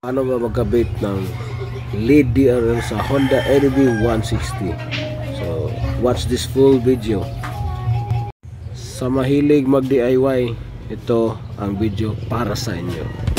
Paano ba magkabit ng lead DRL sa Honda NB 160? So, watch this full video. Sa mahilig mag DIY, ito ang video para sa inyo.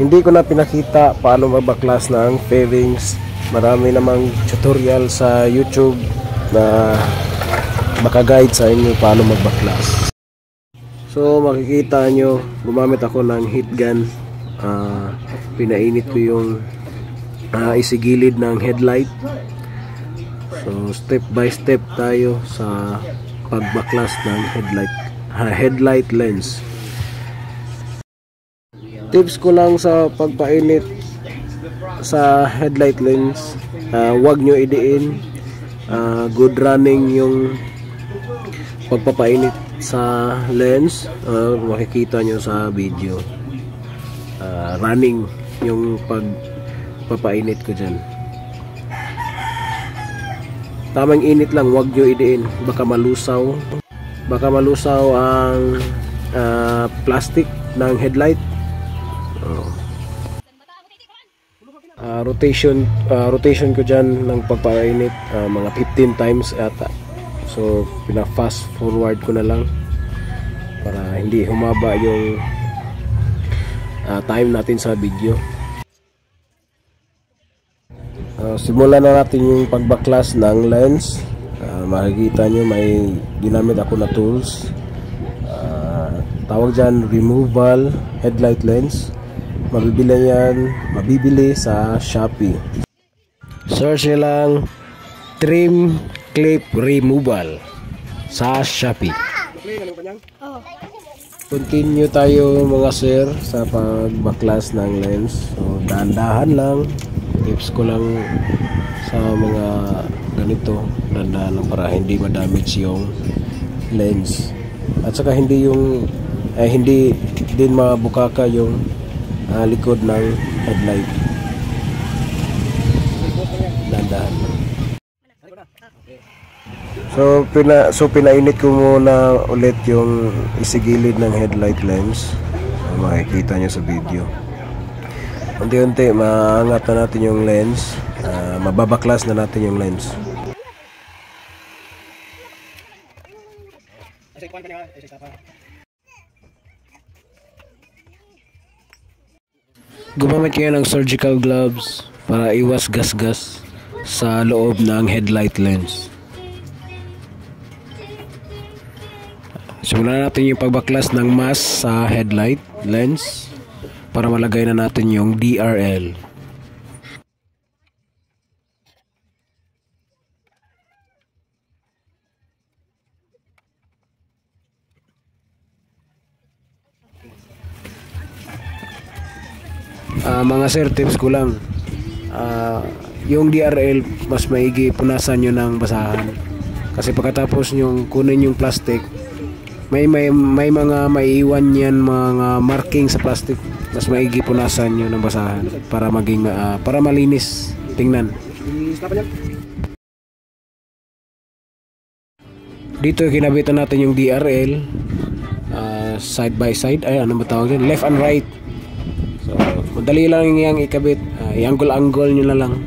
Hindi ko na pinakita paano magbaklas ng fairings. Marami namang tutorial sa YouTube na makaguide sa inyo paano magbaklas. So makikita nyo, gumamit ako ng heat gun. Pinainit ko yung isigilid ng headlight. So step by step tayo sa pagbaklas ng headlight lens. Tips ko lang sa pagpainit sa headlight lens, huwag nyo idiin. Good running yung pagpapainit sa lens. Makikita nyo sa video, running yung pagpapainit ko dyan. Tamang init lang, huwag nyo idiin, baka malusaw ang plastic ng headlight. Rotation ko dyan ng pagpapainit, mga 15 times ata. So pina fast forward ko na lang para hindi humaba yung time natin sa video. Simulan na natin yung pagbaklas ng lens. Makikita nyo may ginamit ako na tools. Tawag dyan removal headlight lens. Mabibili sa Shopee. Search nyo lang trim clip removal sa Shopee. Continue tayo mga sir sa pagbaklas ng lens. So dahan-dahan lang. Tips ko lang sa mga ganito, dahan-dahan lang para hindi ma-damage yung lens. At saka hindi din mabukaka yung likod ng headlight. Dahan-dahan. So pinainit ko muna ulit yung isigilid ng headlight lens. Makikita nyo sa video. Unti-unti maangat na natin yung lens. Mababaklas na natin yung lens. Gumamit kayo ng surgical gloves para iwas gasgas sa loob ng headlight lens. Simulan natin yung pagbaklas ng mask sa headlight lens para malagay na natin yung DRL. Mga sir, tips ko lang, yung DRL mas maigi punasan nyo ng basahan, kasi pagkatapos nyo kunin yung plastic, may mga maiiwan yan, mga marking sa plastic. Mas maigi punasan nyo ng basahan para maging para malinis tingnan. Dito kinabitan natin yung DRL side by side, ano ba tawag yun? Left and right. So madali lang yung ikabit, i-angle nyo na lang.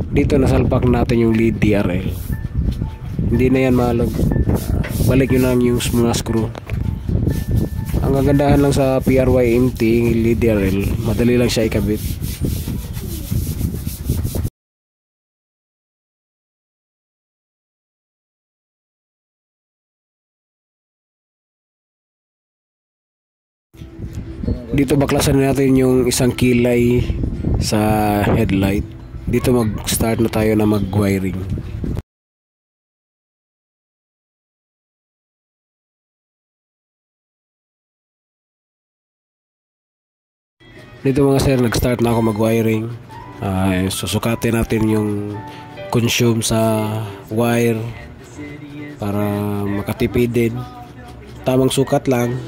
Dito nasalpak natin yung lead DRL. Hindi na yan malog. Balik nyo lang yung mga screw. Ang kagandahan lang sa PRYMT lead DRL, madali lang siya ikabit. Dito baklasan natin yung isang kilay sa headlight. Dito mag-start na tayo na mag-wiring. Dito mga sir, nag-start na ako mag-wiring. Susukatin natin yung consume sa wire para makatipid din. Tamang sukat lang.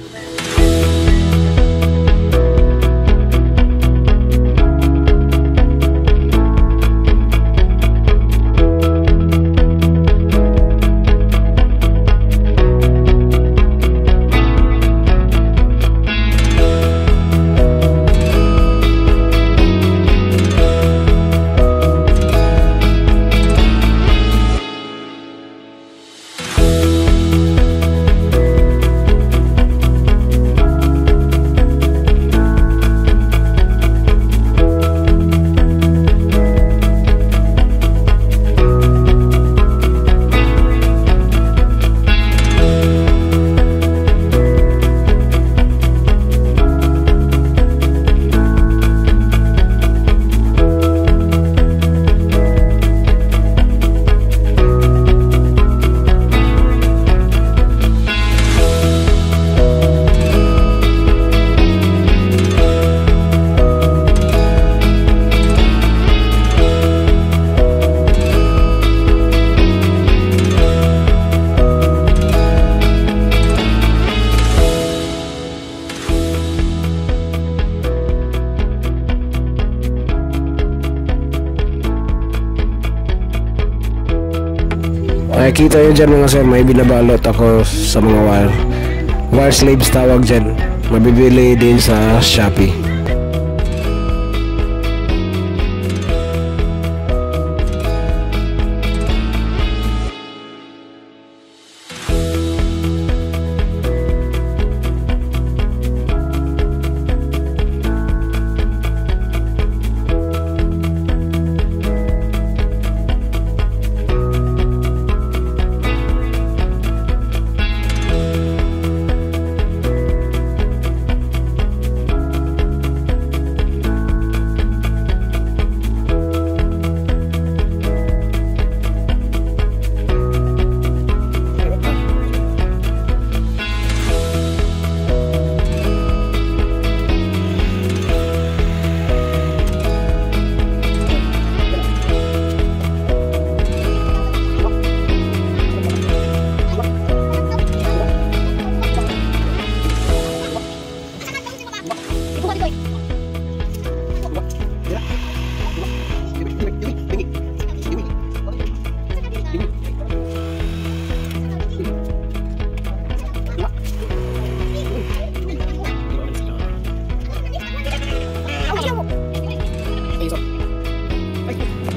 Nakikita nyo dyan mga sir, may binabalot ako sa mga wire slaves tawag dyan. Mabibili din sa Shopee.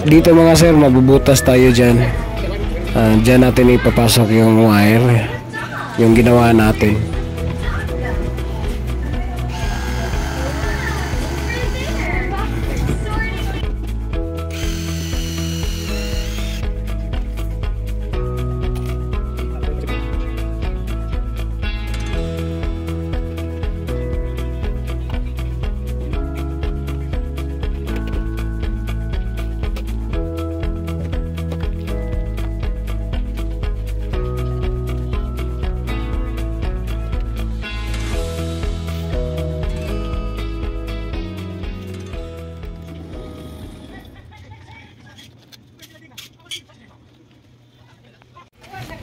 Dito mga sir, magbubutas tayo dyan. Dyan natin ipapasok yung wire, yung ginawa natin.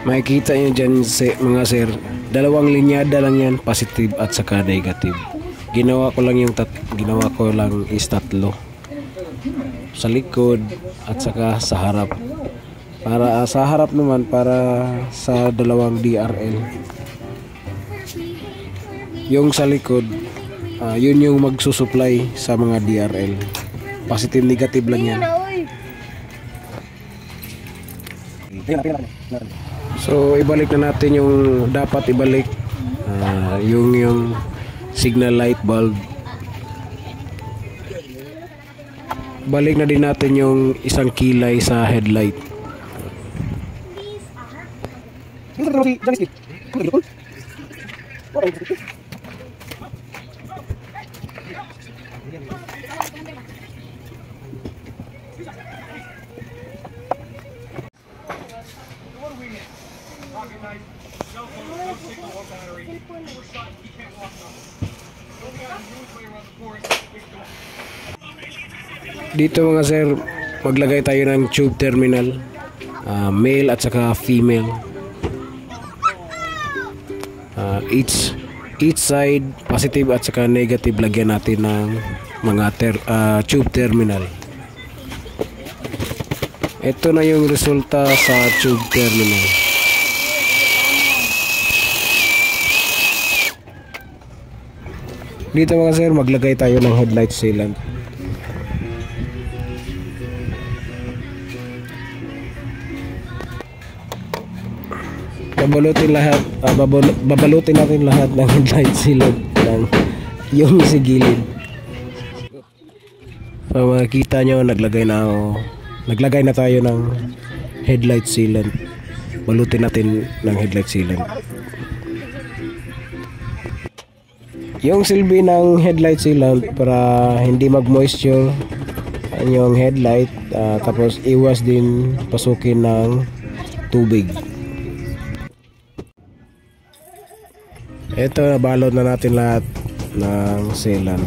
Makikita nyo dyan mga sir, dalawang linyada lang yan, positive at saka negative. Ginawa ko lang is tatlo, sa likod at saka sa harap. Para sa harap naman, para sa dalawang DRL. Yung sa likod, yun yung magsusupply sa mga DRL. Positive negative lang yan. So ibalik na natin yung dapat ibalik, yung signal light bulb. Balik na din natin yung isang kilay sa headlight. Dito mga sir, maglagay tayo ng tube terminal, male at saka female. Each side positive at saka negative, lagyan natin ng mga tube terminal. Ito na yung resulta sa tube terminal. Dito mga sir, maglagay tayo ng headlight sealant. Babalutin natin lahat ng headlight sealant ng yung sigilid. So makikita nyo, naglagay na tayo ng headlight sealant. Balutin natin ng headlight sealant. Yung silbi ng headlight sealant para hindi mag-moisture ang yung headlight, tapos iwas din pasukin ng tubig. Ito, nabalot na natin lahat ng sealant.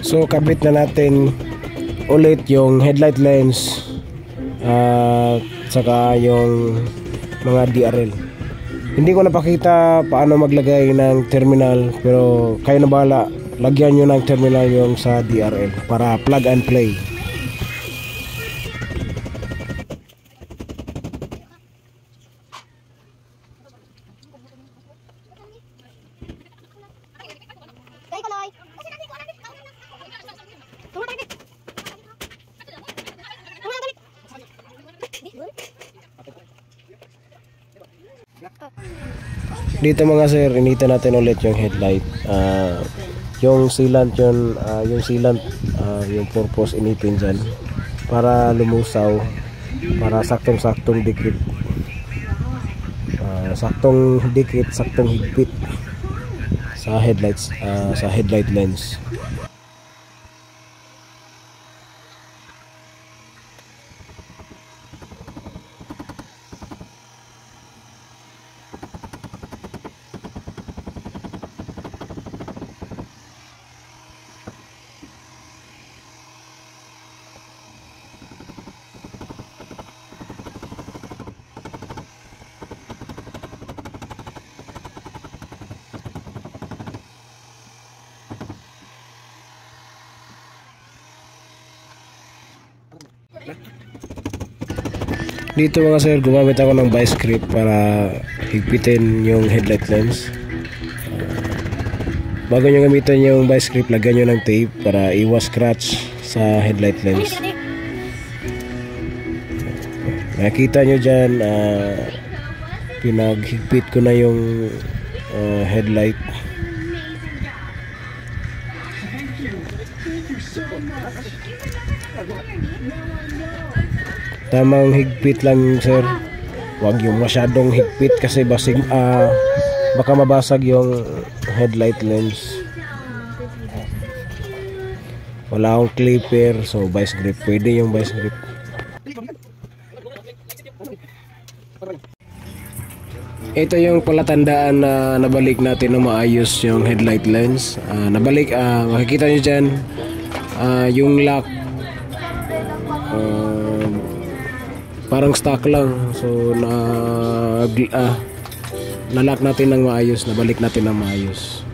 So kabit na natin ulit yung headlight lens at saka yung mga DRL. Hindi ko napakita paano maglagay ng terminal, pero kayo na bahala, lagyan nyo ng terminal yung sa DRL para plug and play. Dito mga sir, initan natin ulit yung headlight. Yung sealant yun, yung purpose initin dyan para lumusaw, para saktong dikit, saktong higpit sa headlights, sa headlight lens. Dito mga sir, gumamit ako ng vice grip para higpitin yung headlight lens. Bago nyo gamitin yung vice grip, lagyan nyo ng tape para iwas scratch sa headlight lens. Nakita nyo dyan, pinaghigpit ko na yung headlight. Tamang higpit lang sir, wag yung masyadong higpit kasi baka mabasag yung headlight lens. Wala akong clipper, so vice grip, pwede yung vice grip. Ito yung palatandaan na nabalik natin na maayos yung headlight lens. Nabalik, makikita nyo dyan yung lock, parang stock lang. So nalock natin ng maayos, nabalik natin ng maayos.